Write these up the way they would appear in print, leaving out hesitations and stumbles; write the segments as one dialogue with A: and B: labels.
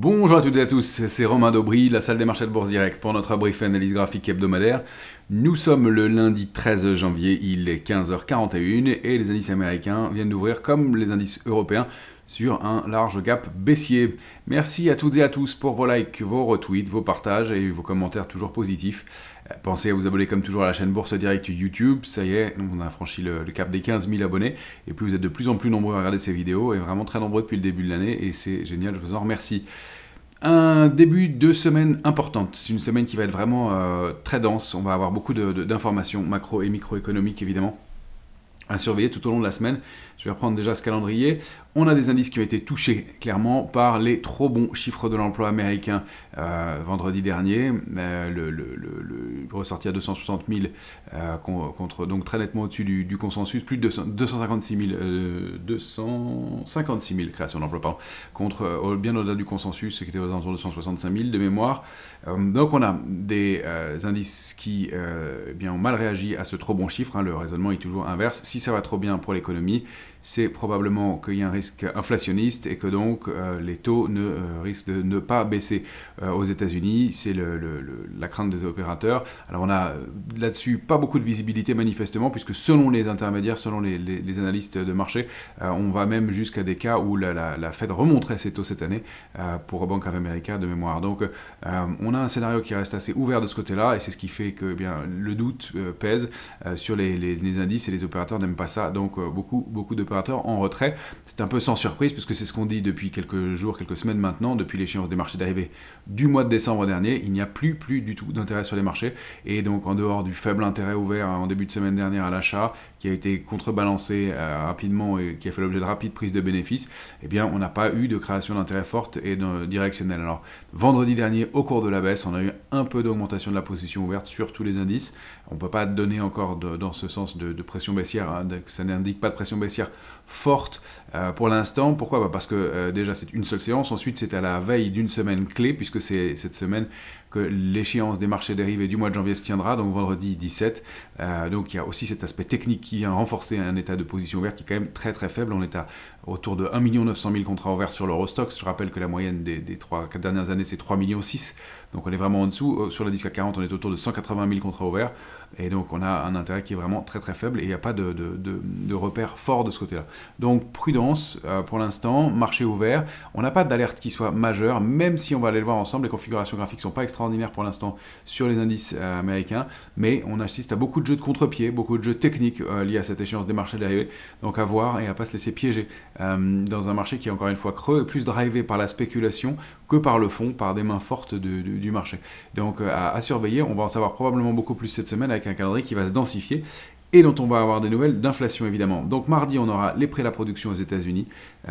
A: Bonjour à toutes et à tous, c'est Romain Daubry, la salle des marchés de Bourse Direct pour notre brief analyse graphique hebdomadaire. Nous sommes le lundi 13 janvier, il est 15h41 et les indices américains viennent d'ouvrir comme les indices européens sur un large gap baissier. Merci à toutes et à tous pour vos likes, vos retweets, vos partages et vos commentaires toujours positifs. Pensez à vous abonner comme toujours à la chaîne Bourse Direct YouTube, ça y est, on a franchi le cap des 15 000 abonnés et puis vous êtes de plus en plus nombreux à regarder ces vidéos et vraiment très nombreux depuis le début de l'année et c'est génial, je vous en remercie. Un début de semaine importante, c'est une semaine qui va être vraiment très dense, on va avoir beaucoup d'informations macro et microéconomiques évidemment à surveiller tout au long de la semaine. Je vais reprendre déjà ce calendrier. On a des indices qui ont été touchés clairement par les trop bons chiffres de l'emploi américain vendredi dernier. Le ressorti à 260 000 contre donc très nettement au-dessus du consensus, plus de 256 000 créations d'emplois contre bien au-delà du consensus, ce qui était aux alentours de 165 000 de mémoire. Donc on a des indices qui ont mal réagi à ce trop bon chiffre. Le raisonnement est toujours inverse. Si ça va trop bien pour l'économie, c'est probablement qu'il y a un risque inflationniste et que donc les taux risquent de ne pas baisser aux États-Unis. C'est la crainte des opérateurs. Alors on a là-dessus pas beaucoup de visibilité manifestement, puisque selon les intermédiaires, selon les analystes de marché, on va même jusqu'à des cas où la Fed remonterait ses taux cette année pour Bank of America de mémoire. Donc on a un scénario qui reste assez ouvert de ce côté-là et c'est ce qui fait que le doute pèse sur les indices et les opérateurs n'aiment pas ça. Donc beaucoup d'opérateurs en retrait. C'est un peu sans surprise puisque c'est ce qu'on dit depuis quelques jours, quelques semaines maintenant, depuis l'échéance des marchés d'arrivée du mois de décembre dernier. Il n'y a plus du tout d'intérêt sur les marchés et donc en dehors du faible intérêt ouvert en début de semaine dernière à l'achat qui a été contrebalancé rapidement et qui a fait l'objet de rapides prises de bénéfices, eh bien on n'a pas eu de création d'intérêt forte et directionnelle. Alors vendredi dernier, au cours de la baisse, on a eu un peu d'augmentation de la position ouverte sur tous les indices. On ne peut pas donner encore dans ce sens de pression baissière, ça n'indique pas de pression baissière forte pour l'instant. Pourquoi ? Parce que déjà c'est une seule séance, ensuite c'est à la veille d'une semaine clé, puisque c'est cette semaine que l'échéance des marchés dérivés du mois de janvier se tiendra, donc vendredi 17. Donc il y a aussi cet aspect technique qui vient renforcer un état de position ouverte qui est quand même très très faible. On est autour de 1 900 000 contrats ouverts sur l'Eurostoxx. Je rappelle que la moyenne des 3-4 dernières années c'est 3,6 millions. Donc on est vraiment en dessous. Sur l'indice CAC 40 on est autour de 180 000 contrats ouverts. Et donc on a un intérêt qui est vraiment très très faible et il n'y a pas de repère fort de ce côté-là. Donc prudence pour l'instant, marché ouvert. On n'a pas d'alerte qui soit majeure, même si on va aller le voir ensemble. Les configurations graphiques ne sont pas extraordinaires pour l'instant sur les indices américains, mais on assiste à beaucoup de jeux de contre-pied, beaucoup de jeux techniques liés à cette échéance des marchés d'arrivée. Donc à voir et à ne pas se laisser piéger dans un marché qui est encore une fois creux et plus drivé par la spéculation que par le fond, par des mains fortes du marché. Donc à surveiller, on va en savoir probablement beaucoup plus cette semaine avec un calendrier qui va se densifier et dont on va avoir des nouvelles d'inflation évidemment. Donc mardi, on aura les prix à la production aux États-Unis,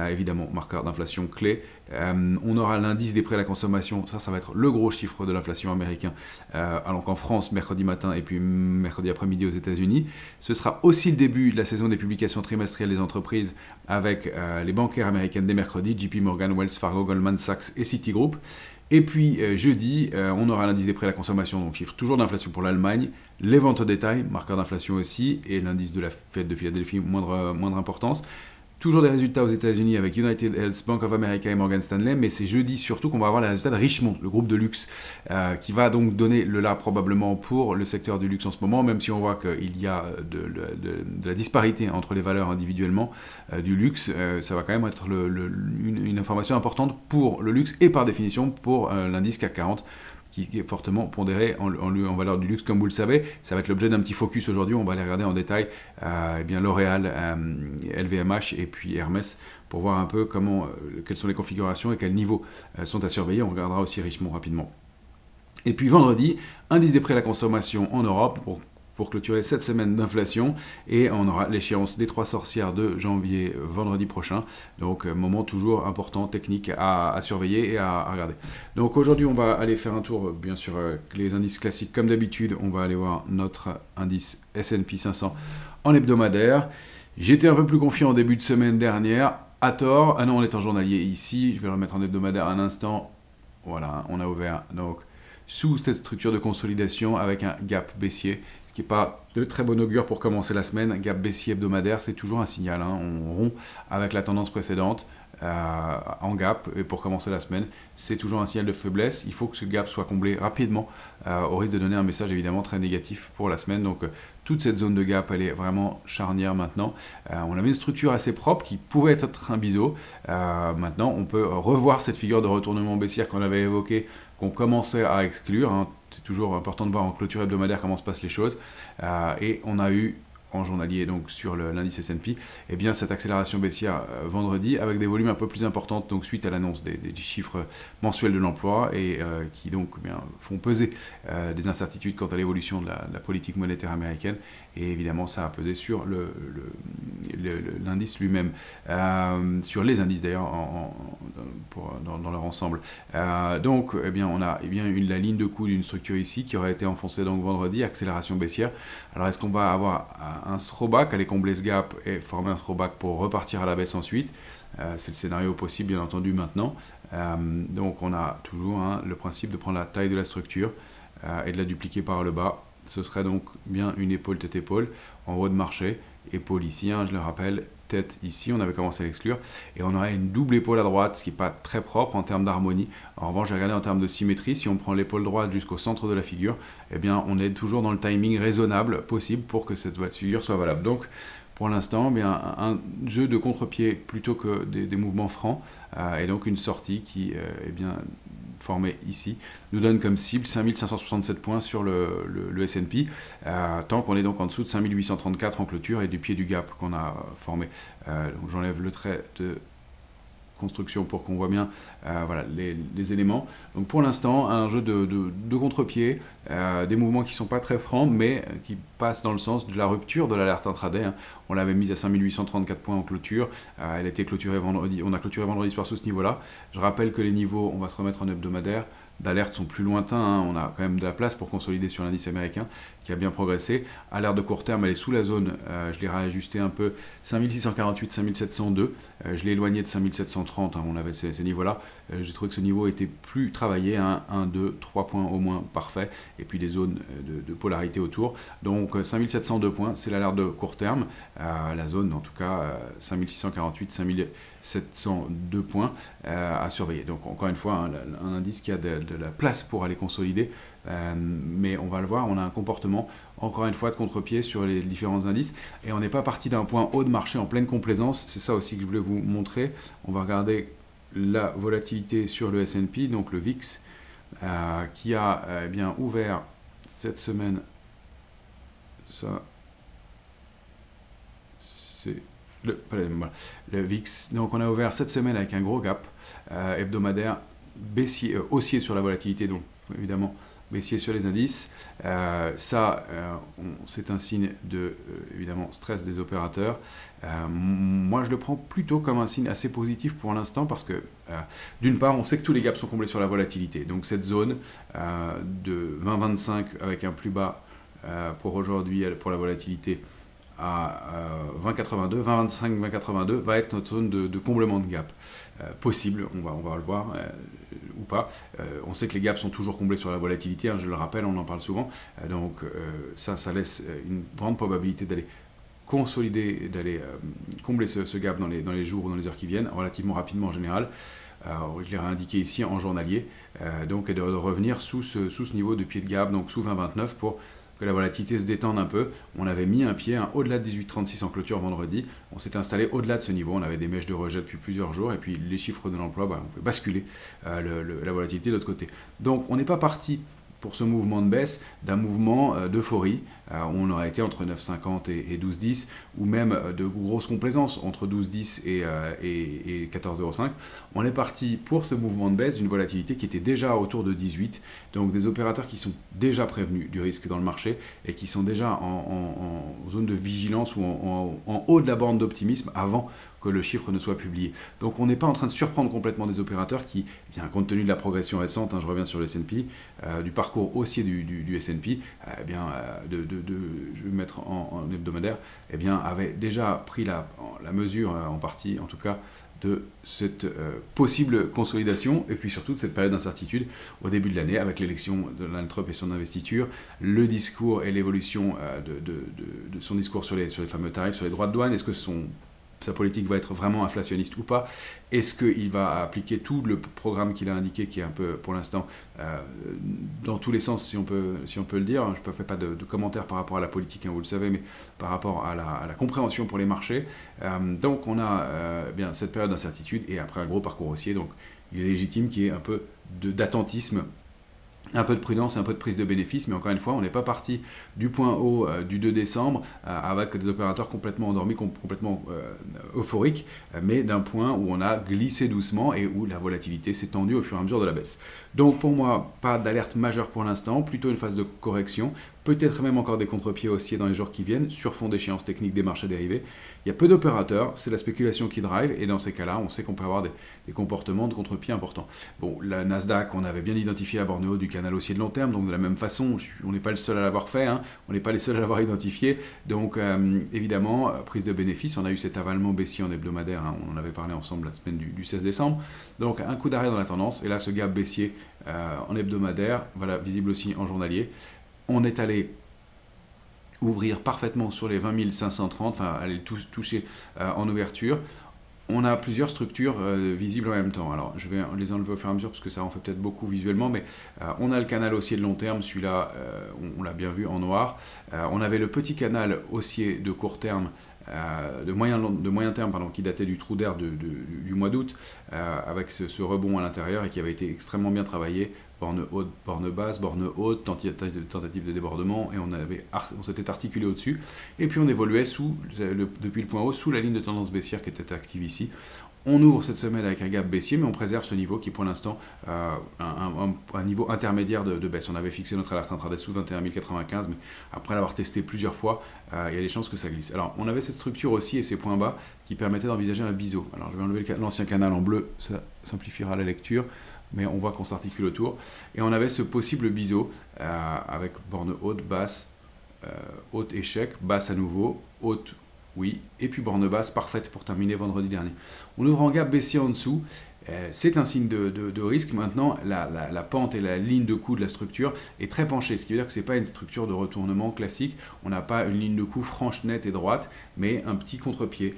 A: évidemment marqueur d'inflation clé. On aura l'indice des prix à la consommation, ça va être le gros chiffre de l'inflation américain, alors qu'en France, mercredi matin et puis mercredi après-midi aux États-Unis. Ce sera aussi le début de la saison des publications trimestrielles des entreprises avec les bancaires américaines dès mercredi, JP Morgan, Wells Fargo, Goldman Sachs et Citigroup. Et puis jeudi, on aura l'indice des prix à la consommation, donc chiffre toujours d'inflation pour l'Allemagne, les ventes au détail, marqueur d'inflation aussi, et l'indice de la Fed de Philadelphie, moindre importance. Toujours des résultats aux États-Unis avec United Health, Bank of America et Morgan Stanley, mais c'est jeudi surtout qu'on va avoir les résultats de Richemont, le groupe de luxe, qui va donc donner le là probablement pour le secteur du luxe en ce moment, même si on voit qu'il y a de la disparité entre les valeurs individuellement du luxe, ça va quand même être une information importante pour le luxe et par définition pour l'indice CAC 40. Qui est fortement pondéré en valeur du luxe, comme vous le savez. Ça va être l'objet d'un petit focus aujourd'hui. On va aller regarder en détail L'Oréal, LVMH et puis Hermès pour voir un peu quelles sont les configurations et quels niveaux sont à surveiller. On regardera aussi Richemont rapidement. Et puis vendredi, indice des prix à la consommation en Europe pour clôturer cette semaine d'inflation et on aura l'échéance des 3 sorcières de janvier vendredi prochain, donc moment toujours important, technique à surveiller et à regarder. Donc aujourd'hui on va aller faire un tour bien sûr les indices classiques comme d'habitude, on va aller voir notre indice S&P 500 en hebdomadaire. J'étais un peu plus confiant en début de semaine dernière, à tort, ah non on est en journalier ici, je vais le remettre en hebdomadaire un instant, voilà on a ouvert donc sous cette structure de consolidation avec un gap baissier, ce qui n'est pas de très bon augure pour commencer la semaine. Gap baissier hebdomadaire, c'est toujours un signal, on rompt avec la tendance précédente, en gap, et pour commencer la semaine, c'est toujours un signal de faiblesse. Il faut que ce gap soit comblé rapidement, au risque de donner un message évidemment très négatif pour la semaine. Donc toute cette zone de gap, elle est vraiment charnière maintenant. On avait une structure assez propre qui pouvait être un biseau. Maintenant, on peut revoir cette figure de retournement baissière qu'on avait évoquée, qu'on commençait à exclure, hein. C'est toujours important de voir en clôture hebdomadaire comment se passent les choses. Et on a eu en journalier, donc sur l'indice S&P, eh bien cette accélération baissière vendredi avec des volumes un peu plus importants, donc suite à l'annonce des chiffres mensuels de l'emploi et qui donc font peser des incertitudes quant à l'évolution de la politique monétaire américaine, et évidemment ça a pesé sur l'indice lui-même, sur les indices d'ailleurs dans leur ensemble. Donc eh bien, on a la ligne de coup d'une structure ici qui aurait été enfoncée donc vendredi, accélération baissière. Alors est-ce qu'on va avoir un throwback, aller combler ce gap et former un throwback pour repartir à la baisse ensuite? C'est le scénario possible bien entendu maintenant. Donc on a toujours le principe de prendre la taille de la structure et de la dupliquer par le bas. Ce serait donc bien une épaule tête-épaule en haut de marché, épaule ici, je le rappelle, tête ici, on avait commencé à l'exclure, et on aurait une double épaule à droite, ce qui n'est pas très propre en termes d'harmonie. En revanche, j'ai regardé en termes de symétrie, si on prend l'épaule droite jusqu'au centre de la figure, eh bien on est toujours dans le timing raisonnable possible pour que cette figure soit valable. Donc pour l'instant, un jeu de contre-pied plutôt que des mouvements francs, et donc une sortie qui est bien formé ici, nous donne comme cible 5567 points sur le S&P, tant qu'on est donc en dessous de 5834 en clôture et du pied du gap qu'on a formé. Donc j'enlève le trait de construction pour qu'on voit bien voilà, les éléments. Donc pour l'instant, un jeu de contre-pied, des mouvements qui ne sont pas très francs, mais qui passent dans le sens de la rupture de l'alerte intraday. On l'avait mise à 5834 points en clôture, elle a été clôturée vendredi, on a clôturé vendredi soir sous ce niveau-là. Je rappelle que les niveaux, on va se remettre en hebdomadaire, d'alerte sont plus lointains, on a quand même de la place pour consolider sur l'indice américain qui a bien progressé. Alerte de court terme, elle est sous la zone, je l'ai réajusté un peu, 5648, 5702, je l'ai éloigné de 5730, on avait ces niveaux-là. J'ai trouvé que ce niveau était plus travaillé, 1, 2, 3 points au moins parfait, et puis des zones de polarité autour. Donc 5702 points, c'est l'alerte de court terme, la zone en tout cas 5648, 5702 points à surveiller. Donc encore une fois, un indice qui a de la place pour aller consolider, mais on va le voir, on a un comportement encore une fois de contre-pied sur les différents indices, et on n'est pas parti d'un point haut de marché en pleine complaisance. C'est ça aussi que je voulais vous montrer. On va regarder la volatilité sur le S&P, donc le VIX, qui a bien ouvert cette semaine, ça c'est le VIX, donc on a ouvert cette semaine avec un gros gap hebdomadaire baissier, haussier sur la volatilité, donc évidemment baissier sur les indices. C'est un signe de évidemment stress des opérateurs. Moi je le prends plutôt comme un signe assez positif pour l'instant, parce que d'une part on sait que tous les gaps sont comblés sur la volatilité, donc cette zone de 20-25 avec un plus bas pour aujourd'hui pour la volatilité à 20,82, 20,25, 20,82 va être notre zone de comblement de gap possible, on va le voir ou pas. On sait que les gaps sont toujours comblés sur la volatilité, je le rappelle, on en parle souvent, donc ça laisse une grande probabilité d'aller consolider, d'aller combler ce gap dans les jours ou dans les heures qui viennent, relativement rapidement en général. Je l'ai réindiqué ici en journalier, donc et de revenir sous ce niveau de pied de gap, donc sous 20,29 pour que la volatilité se détende un peu. On avait mis un pied au-delà de 18,36 en clôture vendredi. On s'est installé au-delà de ce niveau. On avait des mèches de rejet depuis plusieurs jours. Et puis les chiffres de l'emploi, on peut basculer la volatilité de l'autre côté. Donc on n'est pas parti pour ce mouvement de baisse d'un mouvement d'euphorie. On aurait été entre 9,50 et 12,10, ou même de grosse complaisance entre 12,10 et 14,05. On est parti pour ce mouvement de baisse d'une volatilité qui était déjà autour de 18, donc des opérateurs qui sont déjà prévenus du risque dans le marché et qui sont déjà en zone de vigilance ou en haut de la borne d'optimisme avant que le chiffre ne soit publié. Donc on n'est pas en train de surprendre complètement des opérateurs qui, bien compte tenu de la progression récente, je reviens sur le S&P, du parcours haussier du S&P, je vais mettre en hebdomadaire, avait déjà pris la mesure, en partie en tout cas, de cette possible consolidation, et puis surtout de cette période d'incertitude au début de l'année, avec l'élection de Donald Trump et son investiture, le discours et l'évolution de son discours sur les fameux tarifs, sur les droits de douane. Est-ce que sa politique va être vraiment inflationniste ou pas. Est-ce qu'il va appliquer tout le programme qu'il a indiqué, qui est un peu, pour l'instant, dans tous les sens, si on peut le dire. Je ne fais pas de commentaires par rapport à la politique, hein, vous le savez, mais par rapport à la compréhension pour les marchés. Donc on a bien cette période d'incertitude et après un gros parcours haussier. Donc il est légitime qu'il y ait un peu d'attentisme, un peu de prudence, un peu de prise de bénéfice, mais encore une fois, on n'est pas parti du point haut du 2 décembre avec des opérateurs complètement endormis, complètement euphoriques, mais d'un point où on a glissé doucement et où la volatilité s'est tendue au fur et à mesure de la baisse. Donc pour moi, pas d'alerte majeure pour l'instant, plutôt une phase de correction, peut-être même encore des contre-pieds haussiers dans les jours qui viennent, sur fond d'échéances techniques des marchés dérivés. Il y a peu d'opérateurs, c'est la spéculation qui drive, et dans ces cas-là, on sait qu'on peut avoir des comportements de contre-pieds importants. Bon, la Nasdaq, on avait bien identifié la borne haute du canal haussier de long terme, donc de la même façon, on n'est pas le seul à l'avoir fait, hein, on n'est pas les seuls à l'avoir identifié, donc évidemment, prise de bénéfice, on a eu cet avalement baissier en hebdomadaire, hein, on en avait parlé ensemble la semaine du 16 décembre, donc un coup d'arrêt dans la tendance, et là ce gap baissier en hebdomadaire, voilà, visible aussi en journalier. On est allé ouvrir parfaitement sur les 20 530, enfin aller toucher en ouverture. On a plusieurs structures visibles en même temps. Alors je vais les enlever au fur et à mesure parce que ça en fait peut-être beaucoup visuellement, mais on a le canal haussier de long terme, celui-là on l'a bien vu en noir. On avait le petit canal haussier de court terme, de moyen terme, pardon, qui datait du trou d'air du mois d'août, avec ce rebond à l'intérieur et qui avait été extrêmement bien travaillé. Borne haute, borne basse, borne haute, tentative de débordement, et on s'était articulé au-dessus. Et puis on évoluait depuis le point haut sous la ligne de tendance baissière qui était active ici. On ouvre cette semaine avec un gap baissier, mais on préserve ce niveau qui pour l'instant un niveau intermédiaire de baisse. On avait fixé notre alerte intraday sous 21 095, mais après l'avoir testé plusieurs fois, il y a des chances que ça glisse. Alors on avait cette structure aussi et ces points bas qui permettaient d'envisager un biseau. Alors je vais enlever l'ancien canal en bleu, ça simplifiera la lecture, mais on voit qu'on s'articule autour. Et on avait ce possible biseau avec borne haute, basse, haute échec, basse à nouveau, haute oui, et puis borne basse parfaite pour terminer vendredi dernier. On ouvre en gap baissier en dessous. C'est un signe de risque. Maintenant, la pente et la ligne de coup de la structure est très penchée, ce qui veut dire que ce n'est pas une structure de retournement classique. On n'a pas une ligne de coup franche, nette et droite, mais un petit contre-pied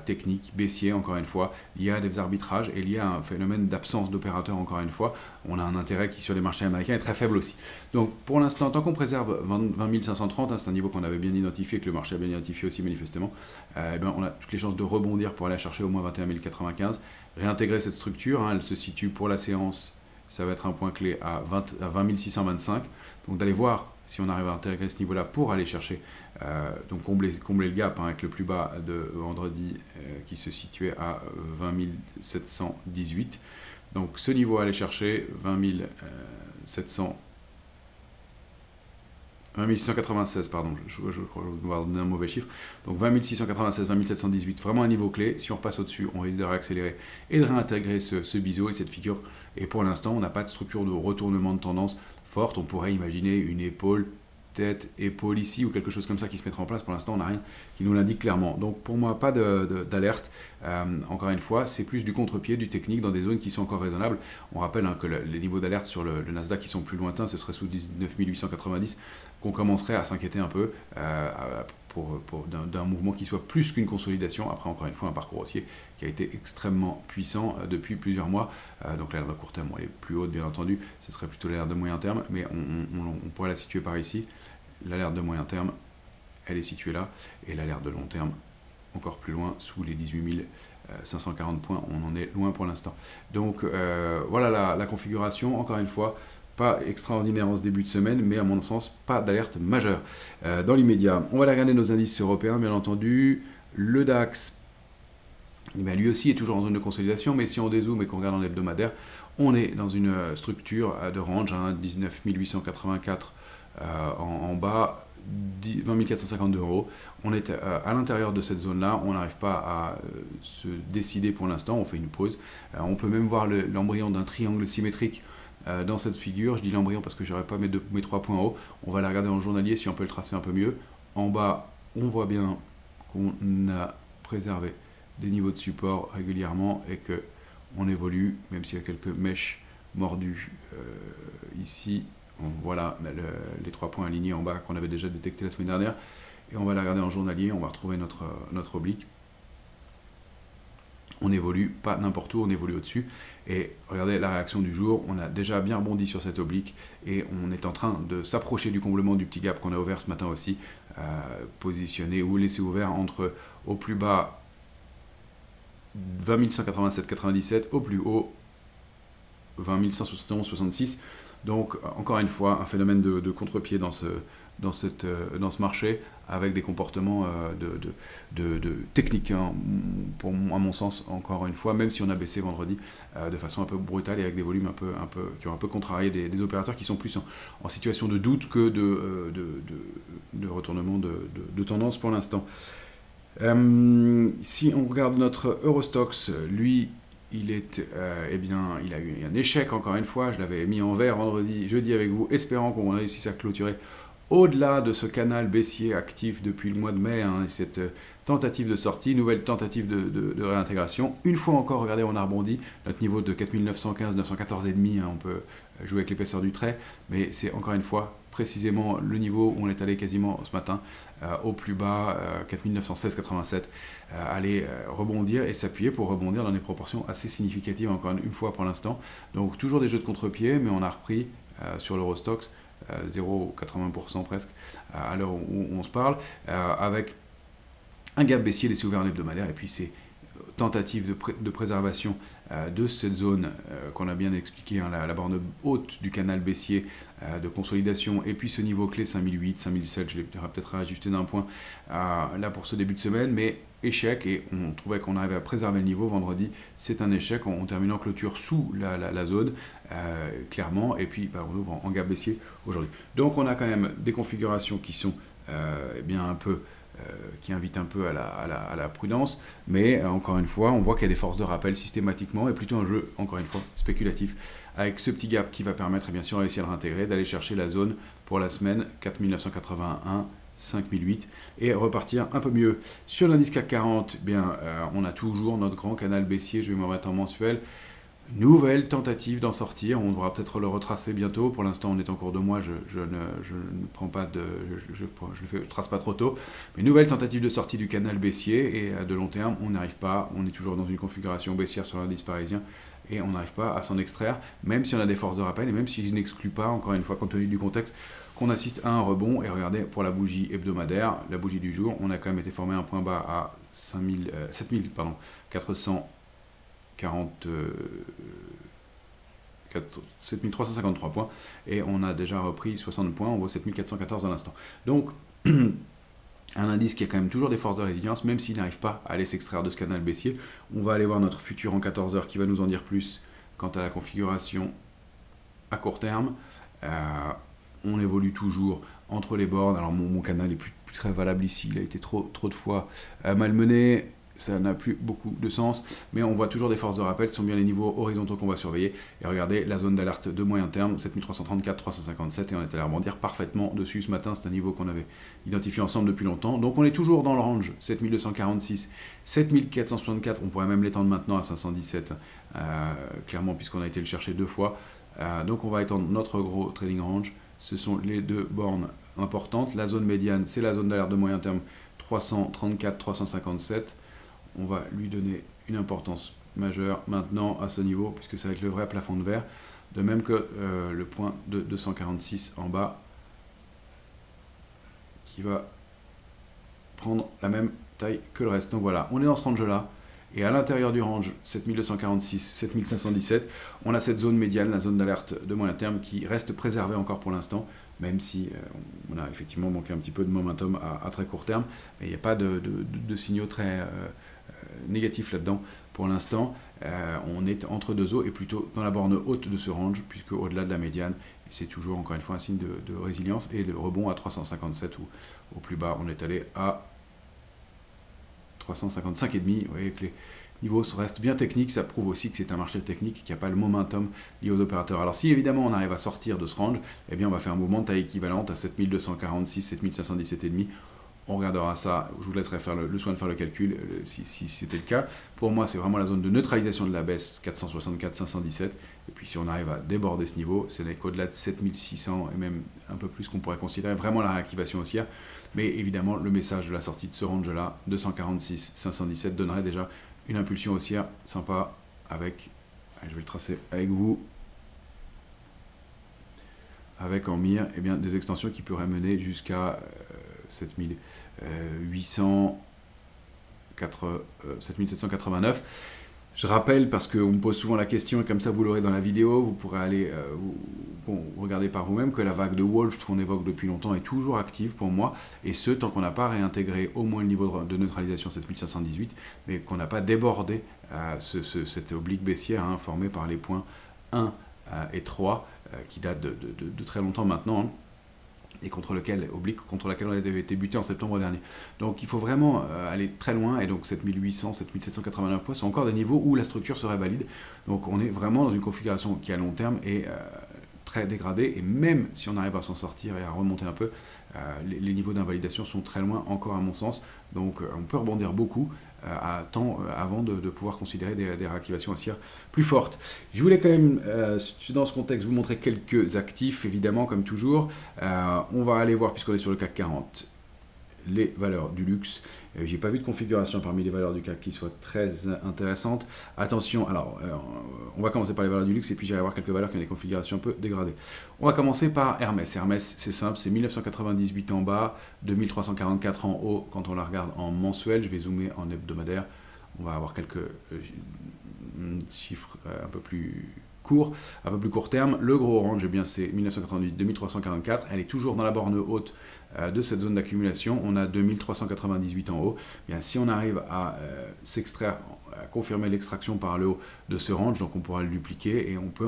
A: technique, baissier, encore une fois, lié à des arbitrages et lié à un phénomène d'absence d'opérateurs, encore une fois. On a un intérêt qui, sur les marchés américains, est très faible aussi. Donc, pour l'instant, tant qu'on préserve 20 530, hein, c'est un niveau qu'on avait bien identifié, que le marché a bien identifié aussi manifestement, on a toutes les chances de rebondir pour aller chercher au moins 21 095. Réintégrer cette structure, hein, elle se situe pour la séance, ça va être un point clé à 20 625. Donc d'aller voir si on arrive à intégrer ce niveau-là pour aller chercher, donc combler le gap, hein, avec le plus bas de vendredi qui se situait à 20 718. Donc ce niveau à aller chercher, 20 696, pardon, je crois que je vais donner un mauvais chiffre. Donc 20 696, 20 718, vraiment un niveau clé. Si on repasse au-dessus, on risque de réaccélérer et de réintégrer ce biseau et cette figure. Et pour l'instant, on n'a pas de structure de retournement de tendance forte. On pourrait imaginer une épaule, tête, épaule ici ou quelque chose comme ça qui se mettra en place. Pour l'instant, on n'a rien qui nous l'indique clairement. Donc pour moi, pas d'alerte. Encore une fois, c'est plus du contre-pied, du technique dans des zones qui sont encore raisonnables. On rappelle, hein, que les niveaux d'alerte sur le Nasdaq qui sont plus lointains, ce serait sous 19 890 qu'on commencerait à s'inquiéter un peu d'un mouvement qui soit plus qu'une consolidation. Après, encore une fois, un parcours haussier qui a été extrêmement puissant depuis plusieurs mois. Donc l'alerte de court terme, elle est plus haute, bien entendu. Ce serait plutôt l'alerte de moyen terme, mais on pourrait la situer par ici. L'alerte de moyen terme, elle est située là, et l'alerte de long terme, encore plus loin, sous les 18 540 points. On en est loin pour l'instant. Donc voilà la configuration, encore une fois. Pas extraordinaire en ce début de semaine, mais à mon sens, pas d'alerte majeure. Dans l'immédiat, on va aller regarder nos indices européens, bien entendu. Le DAX, lui aussi est toujours en zone de consolidation, mais si on dézoome et qu'on regarde en hebdomadaire, on est dans une structure de range, hein, 19 884 en bas, 20 452 €. On est à l'intérieur de cette zone-là, on n'arrive pas à se décider pour l'instant, on fait une pause. On peut même voir l'embryon d'un triangle symétrique dans cette figure. Je dis l'embryon parce que je n'aurai pas mes 3 points hauts. On va la regarder en journalier si on peut le tracer un peu mieux. En bas, on voit bien qu'on a préservé des niveaux de support régulièrement et qu'on évolue, même s'il y a quelques mèches mordues ici. Voilà les 3 points alignés en bas qu'on avait déjà détectés la semaine dernière. Et on va la regarder en journalier, on va retrouver notre oblique. On évolue pas n'importe où, on évolue au-dessus. Et regardez la réaction du jour, on a déjà bien rebondi sur cette oblique et on est en train de s'approcher du comblement du petit gap qu'on a ouvert ce matin aussi, positionné ou laissé ouvert entre au plus bas 20 187,97, au plus haut 20 171,66. Donc encore une fois, un phénomène de contre-pied dans ce marché, avec des comportements techniques, hein, à mon sens, encore une fois, même si on a baissé vendredi de façon un peu brutale et avec des volumes qui ont un peu contrarié des opérateurs qui sont plus en situation de doute que de retournement de tendance pour l'instant. Si on regarde notre Eurostoxx, lui, il a eu un échec encore une fois. Je l'avais mis en vert jeudi avec vous, espérant qu'on réussisse à clôturer au-delà de ce canal baissier actif depuis le mois de mai, hein, cette tentative de sortie, nouvelle tentative de réintégration. Une fois encore, regardez, on a rebondi. Notre niveau de 4915, 914,5, hein, on peut jouer avec l'épaisseur du trait, mais c'est encore une fois précisément le niveau où on est allé quasiment ce matin, au plus bas, 4916,87, aller rebondir et s'appuyer pour rebondir dans des proportions assez significatives, encore une fois pour l'instant. Donc toujours des jeux de contre-pied, mais on a repris sur l'Eurostoxx 0,80% presque à l'heure où on se parle, avec un gap baissier laissé ouvert en hebdomadaire, et puis ces tentatives de préservation de cette zone qu'on a bien expliqué, hein, la borne haute du canal baissier de consolidation, et puis ce niveau clé 5008, 5007, je l'ai peut-être réajusté d'un point là pour ce début de semaine, mais échec, et on trouvait qu'on arrivait à préserver le niveau vendredi. C'est un échec, on termine en clôture sous la zone, clairement, et puis on ouvre en gap baissier aujourd'hui. Donc on a quand même des configurations qui sont bien un peu qui invite un peu à la prudence, mais encore une fois, on voit qu'il y a des forces de rappel systématiquement, et plutôt un jeu, encore une fois, spéculatif, avec ce petit gap qui va permettre, bien sûr, réussir à le réintégrer, d'aller chercher la zone pour la semaine 4981, 5008, et repartir un peu mieux. Sur l'indice CAC 40, on a toujours notre grand canal baissier, je vais me remettre en mensuel. Nouvelle tentative d'en sortir, on devra peut-être le retracer bientôt. Pour l'instant, on est en cours de mois, je ne prends pas je trace pas trop tôt. Mais nouvelle tentative de sortie du canal baissier, et à de long terme, on n'arrive pas. On est toujours dans une configuration baissière sur l'indice parisien et on n'arrive pas à s'en extraire, même si on a des forces de rappel et même si je n'exclus pas, encore une fois, compte tenu du contexte, qu'on assiste à un rebond. Et regardez, pour la bougie hebdomadaire, la bougie du jour, on a quand même été formé un point bas à 7353 points, et on a déjà repris 60 points, on vaut 7414 à l'instant. Donc, un indice qui a quand même toujours des forces de résilience, même s'il n'arrive pas à aller s'extraire de ce canal baissier. On va aller voir notre futur en 14 heures qui va nous en dire plus quant à la configuration à court terme. On évolue toujours entre les bornes. Alors mon canal est plus très valable ici, il a été trop de fois malmené. Ça n'a plus beaucoup de sens, mais on voit toujours des forces de rappel, ce sont bien les niveaux horizontaux qu'on va surveiller. Et regardez, la zone d'alerte de moyen terme, 7334, 357, et on est allé rebondir parfaitement dessus ce matin. C'est un niveau qu'on avait identifié ensemble depuis longtemps. Donc on est toujours dans le range, 7246, 7464, on pourrait même l'étendre maintenant à 517, clairement, puisqu'on a été le chercher deux fois. Donc on va étendre notre gros trading range. Ce sont les deux bornes importantes. La zone médiane, c'est la zone d'alerte de moyen terme, 334, 357. On va lui donner une importance majeure maintenant à ce niveau, puisque ça va être le vrai plafond de verre, de même que le point de 246 en bas, qui va prendre la même taille que le reste. Donc voilà, on est dans ce range-là, et à l'intérieur du range 7246, 7517, on a cette zone médiane, la zone d'alerte de moyen terme, qui reste préservée encore pour l'instant, même si on a effectivement manqué un petit peu de momentum à très court terme, mais il n'y a pas de signaux très négatifs là-dedans pour l'instant. On est entre deux eaux et plutôt dans la borne haute de ce range, puisque au-delà de la médiane, c'est toujours encore une fois un signe de résilience, et le rebond à 357, ou au plus bas on est allé à 355,5. Vous voyez que les niveaux restent bien techniques, ça prouve aussi que c'est un marché technique qui n'a pas le momentum lié aux opérateurs. Alors si évidemment on arrive à sortir de ce range, eh bien on va faire un mouvement de taille équivalente à 7246, 7517,5. On regardera ça, je vous laisserai faire le soin de faire le calcul si c'était le cas. Pour moi, c'est vraiment la zone de neutralisation de la baisse, 464, 517. Et puis si on arrive à déborder ce niveau, ce n'est qu'au-delà de 7600 et même un peu plus qu'on pourrait considérer vraiment la réactivation haussière. Mais évidemment, le message de la sortie de ce range-là, 246, 517, donnerait déjà une impulsion haussière sympa avec, je vais le tracer avec vous, avec en mire eh bien, des extensions qui pourraient mener jusqu'à 7789. Je rappelle, parce qu'on me pose souvent la question, et comme ça vous l'aurez dans la vidéo, vous pourrez aller regarder par vous-même, que la vague de Wolf qu'on évoque depuis longtemps est toujours active pour moi, et ce, tant qu'on n'a pas réintégré au moins le niveau de neutralisation 7518, mais qu'on n'a pas débordé cette oblique baissière formée par les points 1 et 3, qui datent de très longtemps maintenant, et contre laquelle on avait été buté en septembre dernier. Donc il faut vraiment aller très loin, et donc 7800, 7789 points sont encore des niveaux où la structure serait valide. Donc on est vraiment dans une configuration qui à long terme est très dégradée, et même si on arrive à s'en sortir et à remonter un peu, les niveaux d'invalidation sont très loin encore à mon sens. Donc on peut rebondir beaucoup avant de pouvoir considérer des réactivations haussières plus fortes. Je voulais quand même, dans ce contexte, vous montrer quelques actifs, évidemment, comme toujours. On va aller voir, puisqu'on est sur le CAC 40, les valeurs du luxe. J'ai pas vu de configuration parmi les valeurs du CAC qui soit très intéressante. Attention, alors on va commencer par les valeurs du luxe et puis j'irai voir quelques valeurs qui ont des configurations un peu dégradées. On va commencer par Hermès. Hermès, c'est simple, c'est 1998 en bas, 2344 en haut quand on la regarde en mensuel. Je vais zoomer en hebdomadaire. On va avoir quelques chiffres un peu plus court terme. Le gros range, eh bien c'est 1998, 2344. Elle est toujours dans la borne haute de cette zone d'accumulation. On a 2398 en haut. Eh bien, si on arrive à s'extraire, à confirmer l'extraction par le haut de ce range, donc on pourra le dupliquer et on peut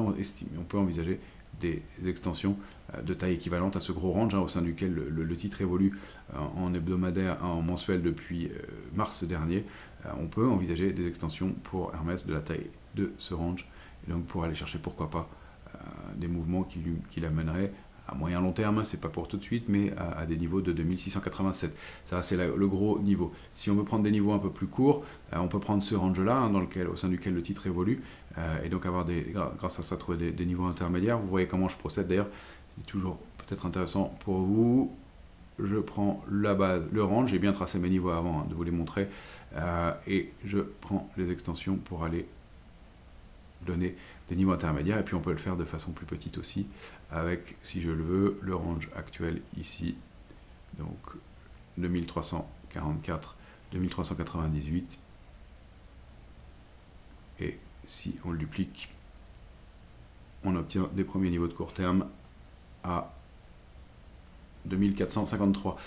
A: envisager des extensions de taille équivalente à ce gros range au sein duquel le titre évolue en hebdomadaire, en mensuel depuis mars dernier. On peut envisager des extensions pour Hermès de la taille de ce range. Et donc pour aller chercher, pourquoi pas, des mouvements qui l'amèneraient à moyen long terme, c'est pas pour tout de suite, mais à des niveaux de 2687. Ça, c'est le gros niveau. Si on veut prendre des niveaux un peu plus courts, on peut prendre ce range-là, au sein duquel le titre évolue, et donc avoir grâce à ça, trouver des niveaux intermédiaires. Vous voyez comment je procède d'ailleurs, c'est toujours peut-être intéressant pour vous. Je prends la base, le range, j'ai bien tracé mes niveaux avant de vous les montrer, et je prends les extensions pour aller donner des niveaux intermédiaires, et puis on peut le faire de façon plus petite aussi, avec, si je le veux, le range actuel ici, donc 2344, 2398, et si on le duplique, on obtient des premiers niveaux de court terme à 2453.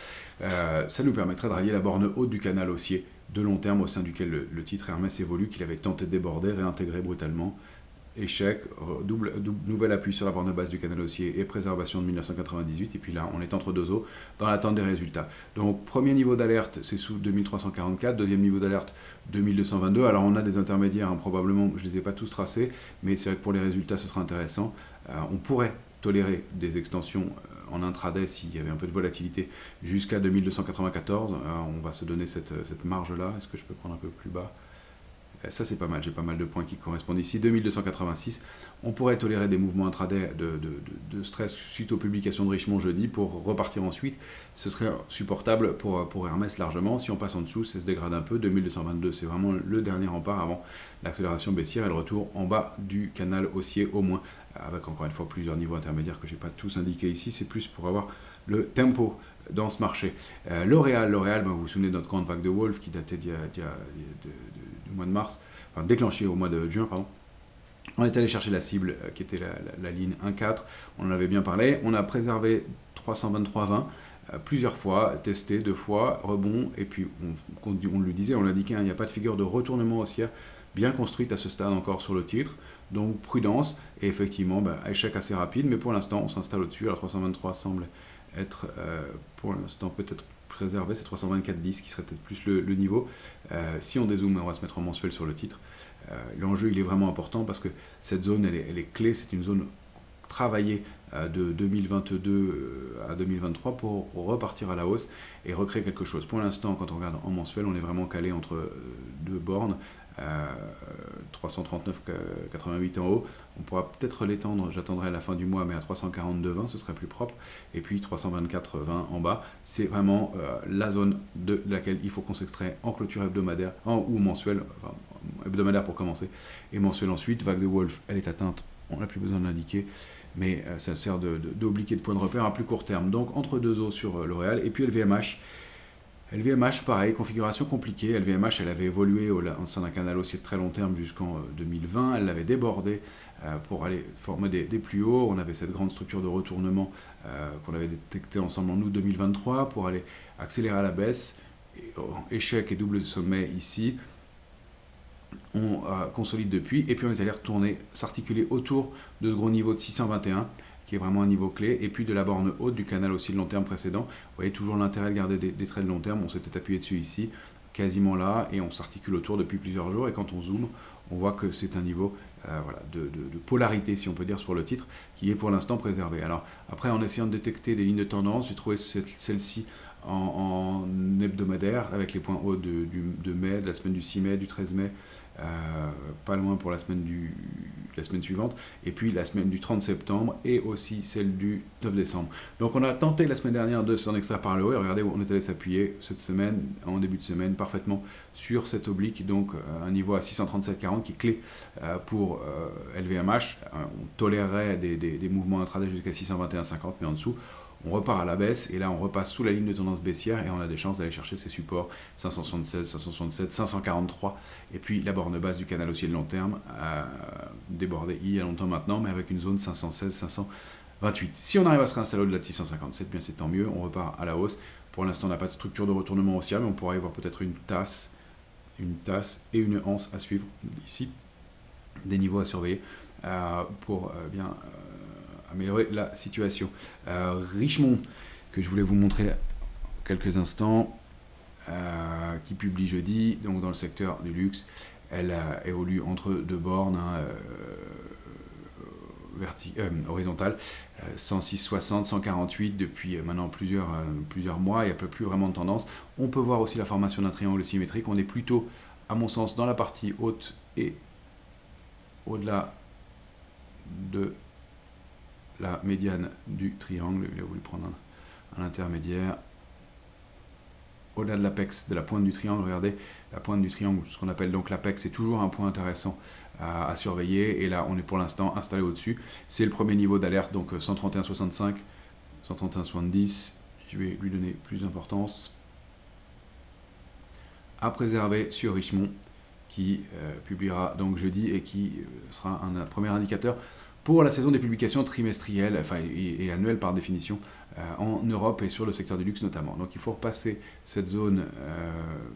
A: Ça nous permettrait de rallier la borne haute du canal haussier de long terme au sein duquel le titre Hermès évolue, qu'il avait tenté de déborder, réintégrer brutalement. Échec, nouvel appui sur la borne basse du canal haussier et préservation de 1998, et puis là on est entre deux eaux dans l'attente des résultats. Donc premier niveau d'alerte c'est sous 2344, deuxième niveau d'alerte 2222, alors on a des intermédiaires, probablement, je ne les ai pas tous tracés, mais c'est vrai que pour les résultats ce sera intéressant. On pourrait tolérer des extensions en intraday s'il y avait un peu de volatilité jusqu'à 2294, on va se donner cette marge là. Est-ce que je peux prendre un peu plus bas? Ça c'est pas mal, j'ai pas mal de points qui correspondent ici. 2286, on pourrait tolérer des mouvements intraday de stress suite aux publications de Richemont jeudi pour repartir ensuite. Ce serait supportable pour Hermès largement. Si on passe en dessous, ça se dégrade un peu. 2222, c'est vraiment le dernier rempart avant l'accélération baissière et le retour en bas du canal haussier au moins, avec encore une fois plusieurs niveaux intermédiaires que je n'ai pas tous indiqués ici. C'est plus pour avoir le tempo dans ce marché. L'Oréal, vous vous souvenez de notre grande vague de Wolf qui datait du mois de mars, enfin déclenchée au mois de juin, pardon. On est allé chercher la cible qui était la ligne 1,4, on en avait bien parlé, on a préservé 323,20 plusieurs fois, testé 2 fois, rebond, et puis on le disait, on l'indiquait, il n'y a pas de figure de retournement haussière bien construite à ce stade encore sur le titre, donc prudence, et effectivement échec assez rapide, mais pour l'instant on s'installe au-dessus. Alors 323 semble être pour l'instant peut-être préservé, c'est 324,10 qui serait peut-être plus le niveau. Si on dézoome, on va se mettre en mensuel sur le titre. L'enjeu il est vraiment important parce que cette zone elle est clé, c'est une zone travaillée de 2022 à 2023 pour repartir à la hausse et recréer quelque chose. Pour l'instant, quand on regarde en mensuel, on est vraiment calé entre deux bornes, 339,88 en haut. On pourra peut-être l'étendre, j'attendrai à la fin du mois, mais à 342,20, ce serait plus propre. Et puis 324,20 en bas. C'est vraiment la zone de laquelle il faut qu'on s'extrait en clôture hebdomadaire ou mensuelle, enfin, hebdomadaire pour commencer, et mensuelle ensuite. Vague de Wolf, elle est atteinte, on n'a plus besoin de l'indiquer, mais ça sert d'obliqué de point de repère à plus court terme. Donc entre deux os sur L'Oréal, et puis LVMH. LVMH, pareil, configuration compliquée. LVMH, elle avait évolué au sein d'un canal haussier de très long terme jusqu'en 2020. Elle l'avait débordé pour aller former des plus hauts. On avait cette grande structure de retournement qu'on avait détectée ensemble en août 2023 pour aller accélérer à la baisse. Échec et double sommet ici. On consolide depuis. Et puis on est allé retourner, s'articuler autour de ce gros niveau de 621. Qui est vraiment un niveau clé, et puis de la borne haute du canal aussi de long terme précédent. Vous voyez toujours l'intérêt de garder des traits de long terme. On s'était appuyé dessus ici, quasiment là, et on s'articule autour depuis plusieurs jours, et quand on zoome, on voit que c'est un niveau voilà, de polarité, si on peut dire, sur le titre, qui est pour l'instant préservé. Alors après, en essayant de détecter des lignes de tendance, j'ai trouvé celle-ci en hebdomadaire, avec les points hauts de mai, de la semaine du 6 mai, du 13 mai, pas loin pour la semaine suivante, et puis la semaine du 30 septembre, et aussi celle du 9 décembre. Donc on a tenté la semaine dernière de s'en extraire par le haut, et regardez où on est allé s'appuyer cette semaine, en début de semaine, parfaitement sur cette oblique, donc un niveau à 637,40 qui est clé pour LVMH. On tolérerait des mouvements intraday jusqu'à 621,50, mais en dessous, on repart à la baisse, et là on repasse sous la ligne de tendance baissière, et on a des chances d'aller chercher ces supports 576, 567, 543, et puis la borne basse du canal haussier de long terme, débordée il y a longtemps maintenant, mais avec une zone 516, 528. Si on arrive à se réinstaller au-delà de 657, bien c'est tant mieux, on repart à la hausse. Pour l'instant on n'a pas de structure de retournement haussière, mais on pourrait y voir peut-être une tasse et une anse à suivre ici, des niveaux à surveiller pour bien améliorer la situation. Richemont, que je voulais vous montrer quelques instants, qui publie jeudi, donc dans le secteur du luxe. Elle évolue entre deux bornes horizontales, 106,60, 148 depuis maintenant plusieurs mois. Il n'y a plus vraiment de tendance. On peut voir aussi la formation d'un triangle symétrique. On est plutôt, à mon sens, dans la partie haute et au-delà de la médiane du triangle. Il a voulu prendre un intermédiaire. Au-delà de l'apex, de la pointe du triangle, regardez, la pointe du triangle, ce qu'on appelle donc l'apex, c'est toujours un point intéressant à surveiller. Et là, on est pour l'instant installé au-dessus. C'est le premier niveau d'alerte, donc 131,65, 131,70. Je vais lui donner plus d'importance. À préserver sur Richemont, qui publiera donc jeudi et qui sera un premier indicateur pour la saison des publications trimestrielles, enfin, et annuelles par définition, en Europe et sur le secteur du luxe notamment. Donc il faut repasser cette zone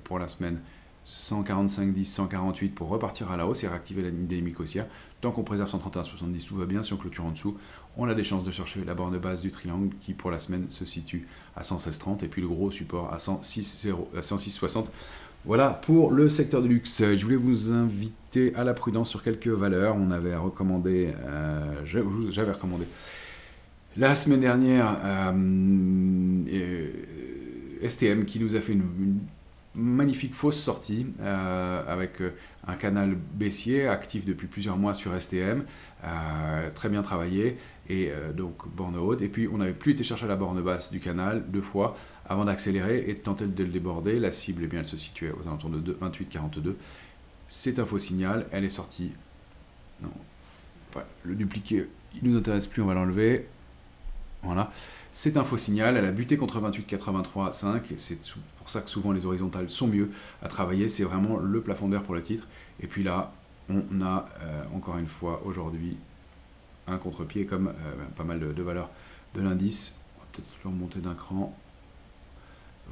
A: pour la semaine 145,10, 148 pour repartir à la hausse et réactiver la ligne dynamique haussière. Tant qu'on préserve 131,70, tout va bien. Si on clôture en dessous, on a des chances de chercher la borne basse du triangle qui pour la semaine se situe à 116,30 et puis le gros support à 106,60. Voilà pour le secteur du luxe. Je voulais vous inviter à la prudence sur quelques valeurs. On avait recommandé, j'avais recommandé la semaine dernière STM qui nous a fait une magnifique fausse sortie avec un canal baissier actif depuis plusieurs mois sur STM, très bien travaillé, et donc borne haute. Et puis on n'avait plus été chercher la borne basse du canal deux fois avant d'accélérer et de tenter de le déborder. La cible, eh bien, elle se situait aux alentours de 28,42. C'est un faux signal, elle est sortie. Non, voilà, le dupliqué, il ne nous intéresse plus, on va l'enlever. Voilà, c'est un faux signal, elle a buté contre 28,83,5, et c'est pour ça que souvent les horizontales sont mieux à travailler, c'est vraiment le plafond d'air pour le titre. Et puis là, on a encore une fois aujourd'hui un contre-pied comme pas mal de valeurs de l'indice. On va peut-être le remonter d'un cran.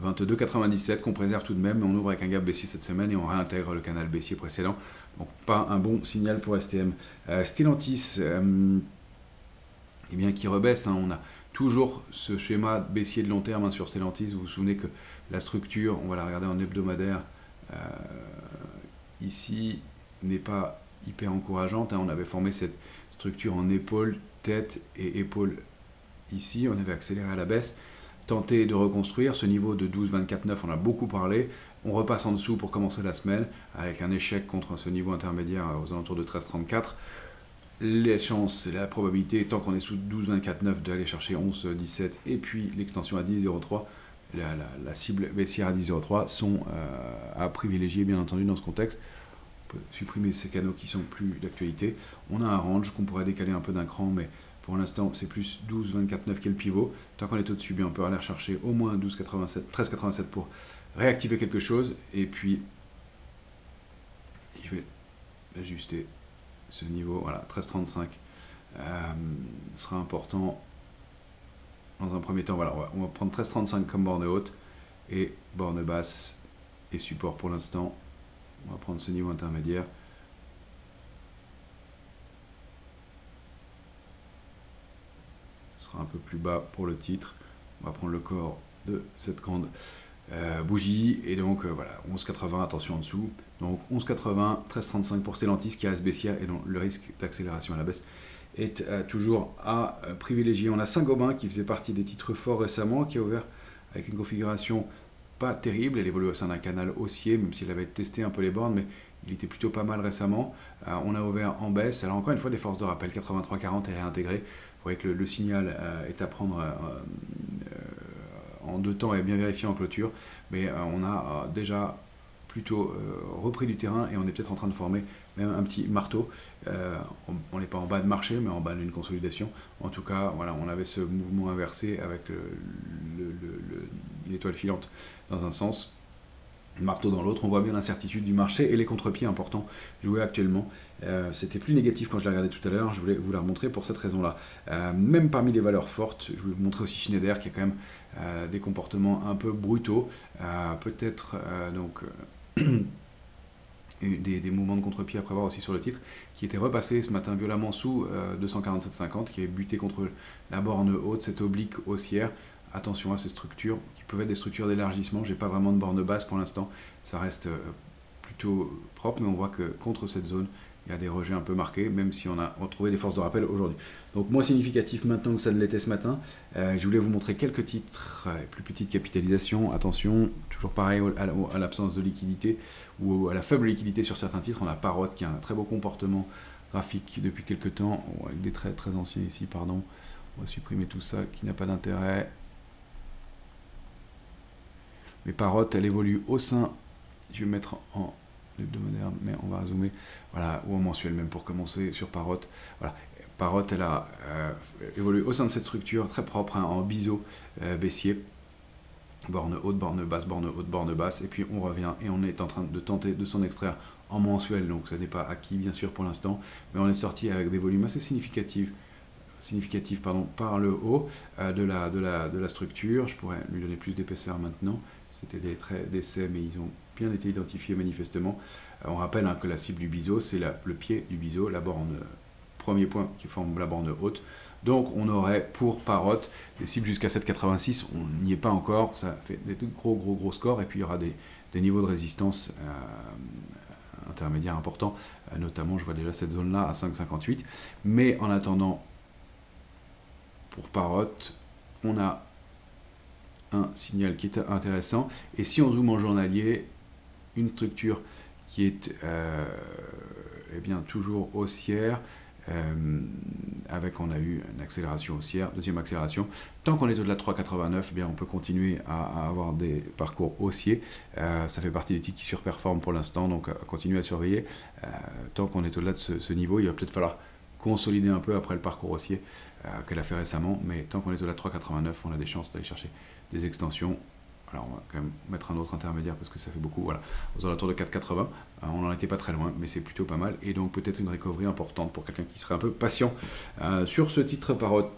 A: 22,97 qu'on préserve tout de même, mais on ouvre avec un gap baissier cette semaine et on réintègre le canal baissier précédent. Donc pas un bon signal pour STM. Stellantis, eh bien, qui rebaisse, hein. On a toujours ce schéma baissier de long terme sur Stellantis. Vous vous souvenez que la structure, on va la regarder en hebdomadaire, ici, n'est pas hyper encourageante, hein. On avait formé cette structure en épaule, tête et épaule ici. On avait accéléré à la baisse, tenté de reconstruire ce niveau de 12,24,9, on a beaucoup parlé. On repasse en dessous pour commencer la semaine avec un échec contre ce niveau intermédiaire aux alentours de 13,34. Les chances, la probabilité, tant qu'on est sous 12,24,9, d'aller chercher 11,17 et puis l'extension à 10,03, la cible baissière à 10,03 sont à privilégier bien entendu dans ce contexte. peut supprimer ces canaux qui sont plus d'actualité. On a un range qu'on pourrait décaler un peu d'un cran, mais pour l'instant, c'est plus 12,24,9 qui est le pivot. Tant qu'on est au-dessus, bien, on peut aller chercher au moins 13,87 pour réactiver quelque chose. Et puis, je vais ajuster ce niveau. Voilà, 13,35 sera important. Dans un premier temps, voilà, on va prendre 13,35 comme borne haute et borne basse et support pour l'instant. On va prendre ce niveau intermédiaire. Ce sera un peu plus bas pour le titre. On va prendre le corps de cette grande bougie. Et donc voilà, 11,80, attention en dessous. Donc 11,80, 13,35 pour Stellantis qui reste baissière et donc le risque d'accélération à la baisse est toujours à privilégier. On a Saint-Gobain qui faisait partie des titres forts récemment, qui a ouvert avec une configuration pas terrible. Elle évolue au sein d'un canal haussier, même s'il avait testé un peu les bornes, mais il était plutôt pas mal récemment. On a ouvert en baisse. Alors encore une fois, des forces de rappel, 83,40 est réintégré. Vous voyez que le signal est à prendre en deux temps et bien vérifié en clôture, mais on a déjà plutôt repris du terrain et on est peut-être en train de former même un petit marteau. On n'est pas en bas de marché, mais en bas d'une consolidation. En tout cas, voilà, on avait ce mouvement inversé avec l'étoile filante dans un sens, le marteau dans l'autre. On voit bien l'incertitude du marché et les contre-pieds importants joués actuellement. C'était plus négatif quand je l'ai regardé tout à l'heure. Je voulais vous la remontrer pour cette raison-là. Même parmi les valeurs fortes, je voulais vous montrer aussi Schneider qui a quand même des comportements un peu brutaux. Peut-être donc des mouvements de contre-pied à prévoir aussi sur le titre, qui était repassé ce matin violemment sous 247,50, qui est buté contre la borne haute, cette oblique haussière. Attention à ces structures, qui peuvent être des structures d'élargissement. J'ai pas vraiment de borne basse pour l'instant, ça reste plutôt propre, mais on voit que contre cette zone, il y a des rejets un peu marqués, même si on a retrouvé des forces de rappel aujourd'hui. Donc moins significatif maintenant que ça ne l'était ce matin. Je voulais vous montrer quelques titres, plus petite capitalisation. Attention, toujours pareil à l'absence de liquidité ou à la faible liquidité sur certains titres. On a Parrot qui a un très beau comportement graphique depuis quelques temps, avec des traits très anciens ici, pardon. On va supprimer tout ça qui n'a pas d'intérêt. Mais Parrot, elle évolue au sein, je vais mettre en hebdomadaire, mais on va zoomer, voilà, ou en mensuel même pour commencer sur Parrot. Voilà. Parrot, elle a évolué au sein de cette structure très propre, hein, en biseau baissier, borne haute, borne basse, borne haute, borne basse, et puis on revient et on est en train de tenter de s'en extraire en mensuel, donc ça n'est pas acquis bien sûr pour l'instant, mais on est sorti avec des volumes assez significatifs par le haut de la structure. Je pourrais lui donner plus d'épaisseur maintenant. C'était des traits d'essai, mais ils ont bien été identifiés manifestement. On rappelle que la cible du biseau, c'est le pied du biseau, la borne, premier point qui forme la borne haute. Donc on aurait pour Parrot des cibles jusqu'à 7,86, on n'y est pas encore, ça fait des gros scores, et puis il y aura des niveaux de résistance intermédiaires importants, notamment je vois déjà cette zone-là à 5,58. Mais en attendant, pour Parrot, on a un signal qui est intéressant, et si on zoome en journalier, une structure qui est eh bien, toujours haussière, avec, on a eu une accélération haussière, deuxième accélération. Tant qu'on est au-delà de 3,89, eh bien on peut continuer à avoir des parcours haussiers. Ça fait partie des titres qui surperforment pour l'instant, donc continuer à surveiller. Tant qu'on est au-delà de ce niveau, il va peut-être falloir consolider un peu après le parcours haussier qu'elle a fait récemment, mais tant qu'on est au-delà de 3,89, on a des chances d'aller chercher des extensions. Alors on va quand même mettre un autre intermédiaire parce que ça fait beaucoup, voilà, aux alentours de 4,80, on n'en était pas très loin, mais c'est plutôt pas mal, et donc peut-être une recovery importante pour quelqu'un qui serait un peu patient. Sur ce titre Parrot,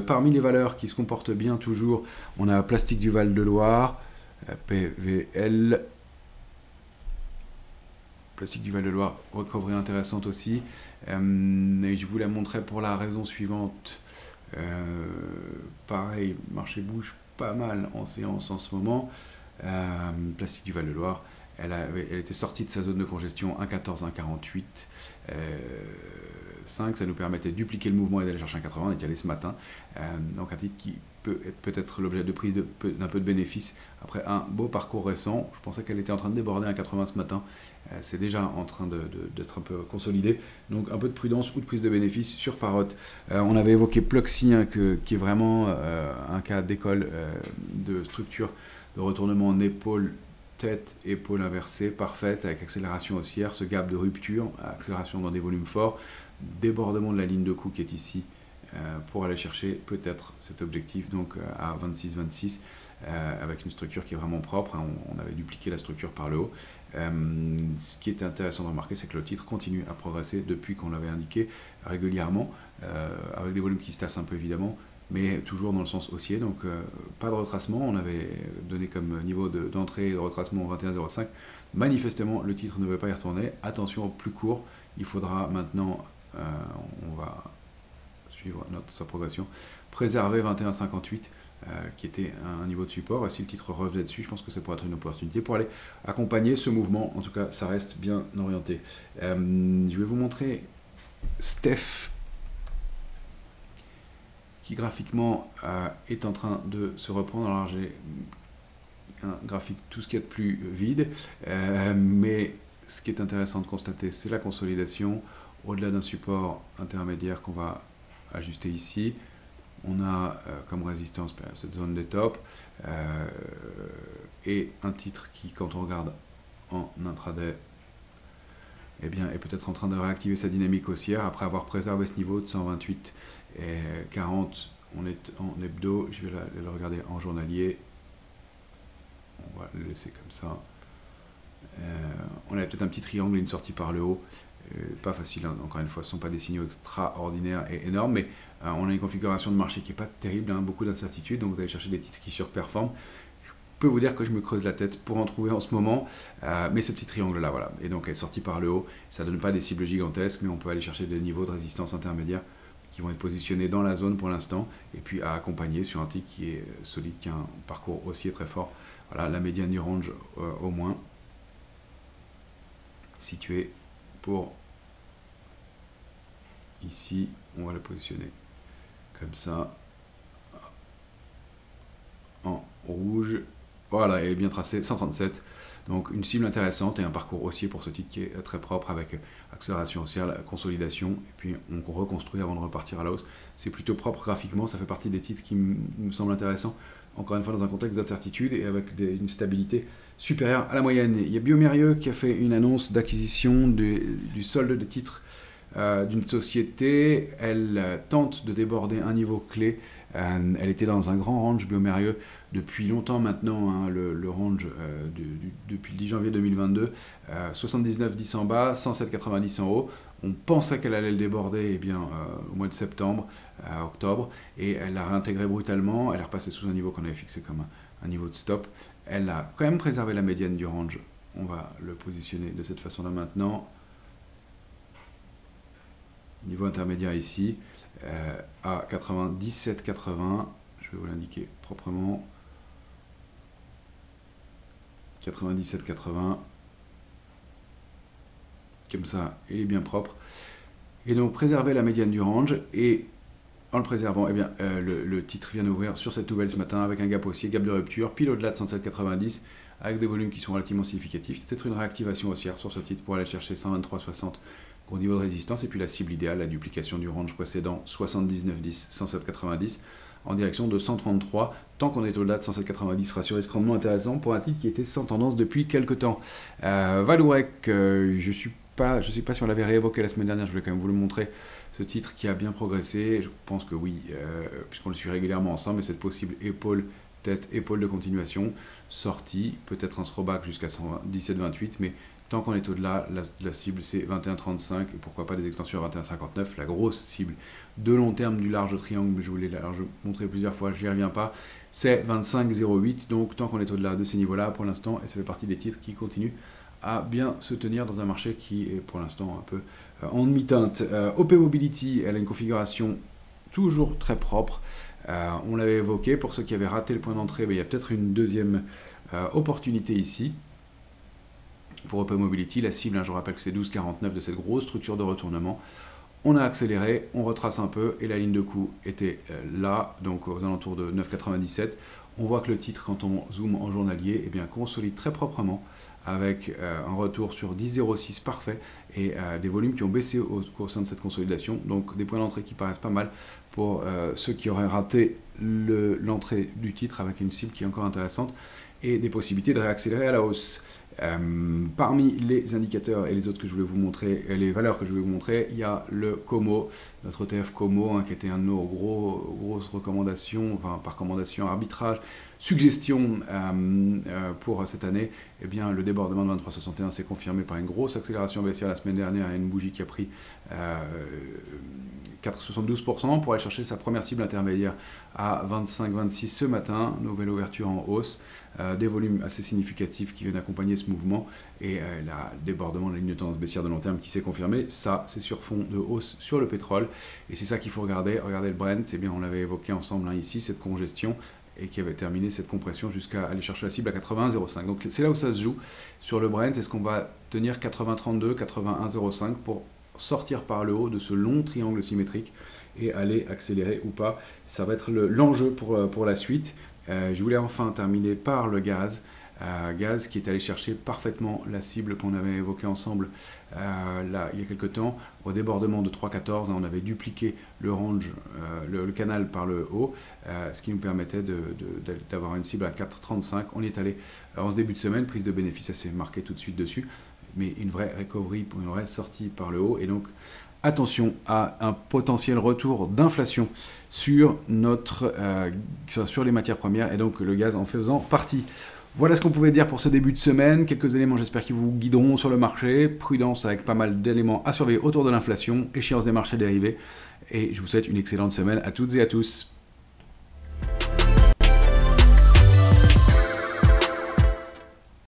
A: parmi les valeurs qui se comportent bien toujours, on a Plastique du Val-de-Loire, PVL, Plastique du Val-de-Loire, recovery intéressante aussi, et je vous la montrerai pour la raison suivante. Pareil, marché bouge pas mal en séance en ce moment. Plastique du Val-de-Loire, elle était sortie de sa zone de congestion 1,14, 1,48, 5, ça nous permettait de dupliquer le mouvement et d'aller chercher 1,80, on est allé ce matin, donc un titre qui peut être peut-être l'objet de prise d'un peu de bénéfice après un beau parcours récent. Je pensais qu'elle était en train de déborder 1,80 ce matin, c'est déjà en train d'être un peu consolidé, donc un peu de prudence ou de prise de bénéfice sur Parrot. On avait évoqué Pluxee, hein, qui est vraiment un cas d'école de structure de retournement en épaule tête, épaule inversée, parfaite, avec accélération haussière, ce gap de rupture, accélération dans des volumes forts, débordement de la ligne de cou qui est ici, pour aller chercher peut-être cet objectif, donc à 26-26, avec une structure qui est vraiment propre, hein, on avait dupliqué la structure par le haut. Ce qui est intéressant de remarquer, c'est que le titre continue à progresser depuis qu'on l'avait indiqué régulièrement, avec des volumes qui se tassent un peu évidemment, mais toujours dans le sens haussier, donc pas de retracement. On avait donné comme niveau d'entrée et de retracement 21,05. Manifestement, le titre ne veut pas y retourner. Attention au plus court, il faudra maintenant, on va suivre sa progression, préserver 21,58. Qui était un niveau de support, et si le titre revenait dessus, je pense que ça pourrait être une opportunité pour aller accompagner ce mouvement. En tout cas, ça reste bien orienté. Je vais vous montrer Steph, qui graphiquement est en train de se reprendre. Alors j'ai un graphique tout ce qu'il y a de plus vide, mais ce qui est intéressant de constater, c'est la consolidation au-delà d'un support intermédiaire qu'on va ajuster ici. On a comme résistance cette zone des tops et un titre qui, quand on regarde en intraday, eh bien, est peut-être en train de réactiver sa dynamique haussière après avoir préservé ce niveau de 128 et 40. On est en hebdo, je vais le regarder en journalier. On va le laisser comme ça. On a peut-être un petit triangle et une sortie par le haut. Pas facile, hein. Encore une fois, ce ne sont pas des signaux extraordinaires et énormes, mais on a une configuration de marché qui n'est pas terrible, hein, beaucoup d'incertitudes, donc vous allez chercher des titres qui surperforment. Je peux vous dire que je me creuse la tête pour en trouver en ce moment, mais ce petit triangle là, voilà, et donc elle est sortie par le haut, ça ne donne pas des cibles gigantesques, mais on peut aller chercher des niveaux de résistance intermédiaires qui vont être positionnés dans la zone pour l'instant, et puis à accompagner sur un titre qui est solide, qui a un parcours haussier très fort. Voilà, la médiane du range au moins, située pour ici, on va la positionner comme ça, en rouge, voilà, elle est bien tracée, 137, donc une cible intéressante et un parcours haussier pour ce titre qui est très propre, avec accélération haussière, la consolidation, et puis on reconstruit avant de repartir à la hausse. C'est plutôt propre graphiquement, ça fait partie des titres qui me semblent intéressants, encore une fois dans un contexte d'incertitude et avec une stabilité supérieure à la moyenne. Il y a Biomérieux qui a fait une annonce d'acquisition du solde des titres d'une société. Elle tente de déborder un niveau clé. Elle était dans un grand range Biomérieux depuis longtemps maintenant, hein, le range depuis le 10 janvier 2022, 79,10 en bas, 107,90 en haut. On pensait qu'elle allait le déborder au mois de septembre, octobre, et elle l'a réintégré brutalement. Elle est repassée sous un niveau qu'on avait fixé comme un niveau de stop. Elle a quand même préservé la médiane du range. On va le positionner de cette façon-là maintenant. Niveau intermédiaire ici, à 97,80, je vais vous l'indiquer proprement, 97,80, comme ça, il est bien propre. Et donc préserver la médiane du range, et en le préservant, eh bien, le titre vient d'ouvrir sur cette nouvelle ce matin avec un gap haussier, gap de rupture, pile au-delà de 107,90, avec des volumes qui sont relativement significatifs. C'est peut-être une réactivation haussière sur ce titre pour aller chercher 123,60 au niveau de résistance, et puis la cible idéale, la duplication du range précédent, 79,10, 107,90, en direction de 133. Tant qu'on est au-delà de 107,90, sera sur grandement intéressant pour un titre qui était sans tendance depuis quelques temps. Vallourec, je ne sais pas si on l'avait réévoqué la semaine dernière, je voulais quand même vous le montrer, ce titre qui a bien progressé. Je pense que oui, puisqu'on le suit régulièrement ensemble, et cette possible épaule, tête, épaule de continuation, sortie, peut-être un throwback jusqu'à 17,28, mais tant qu'on est au-delà, la cible c'est 21,35 et pourquoi pas des extensions à 21,59. La grosse cible de long terme du large triangle, mais je vous l'ai montré plusieurs fois, je n'y reviens pas, c'est 25,08. Donc tant qu'on est au-delà de ces niveaux-là pour l'instant, et ça fait partie des titres qui continuent à bien se tenir dans un marché qui est pour l'instant un peu en demi-teinte. OP Mobility, elle a une configuration toujours très propre. On l'avait évoqué, pour ceux qui avaient raté le point d'entrée, il y a peut-être une deuxième opportunité ici. Pour OP Mobility, la cible, hein, je vous rappelle que c'est 12,49 de cette grosse structure de retournement. On a accéléré, on retrace un peu, et la ligne de coup était là, donc aux alentours de 9,97. On voit que le titre, quand on zoome en journalier, eh bien, consolide très proprement, avec un retour sur 10,06 parfait, et des volumes qui ont baissé au sein de cette consolidation, donc des points d'entrée qui paraissent pas mal pour ceux qui auraient raté l'entrée du titre, avec une cible qui est encore intéressante. et des possibilités de réaccélérer à la hausse. Parmi les indicateurs et les autres que je voulais vous montrer, les valeurs que je voulais vous montrer, il y a le COMO, notre ETF COMO, hein, qui était un de nos grosses recommandations, enfin par recommandation, arbitrage, suggestion pour cette année. Eh bien, le débordement de 23,61 s'est confirmé par une grosse accélération baissière la semaine dernière et une bougie qui a pris 4,72% pour aller chercher sa première cible intermédiaire à 25,26 ce matin, nouvelle ouverture en hausse. Des volumes assez significatifs qui viennent accompagner ce mouvement et le débordement de la ligne de tendance baissière de long terme qui s'est confirmé. Ça, c'est sur fond de hausse sur le pétrole et c'est ça qu'il faut regarder. Regardez le Brent, eh bien, on l'avait évoqué ensemble hein, ici, cette congestion et qui avait terminé cette compression jusqu'à aller chercher la cible à 81,05. Donc c'est là où ça se joue sur le Brent. Est-ce qu'on va tenir 80,32, 81,05 pour sortir par le haut de ce long triangle symétrique et aller accélérer ou pas? Ça va être l'enjeu pour la suite. Je voulais enfin terminer par le gaz. Gaz qui est allé chercher parfaitement la cible qu'on avait évoquée ensemble là, il y a quelques temps, au débordement de 3,14, on avait dupliqué le range, le canal par le haut, ce qui nous permettait d'avoir une cible à 4,35. On y est allé en ce début de semaine, prise de bénéfice, ça s'est marqué tout de suite dessus, mais une vraie recovery pour une vraie sortie par le haut, et donc attention à un potentiel retour d'inflation sur les matières premières, et donc le gaz en faisant partie. Voilà ce qu'on pouvait dire pour ce début de semaine. Quelques éléments, j'espère, qui vous guideront sur le marché. Prudence avec pas mal d'éléments à surveiller autour de l'inflation, échéance des marchés dérivés. Et je vous souhaite une excellente semaine à toutes et à tous.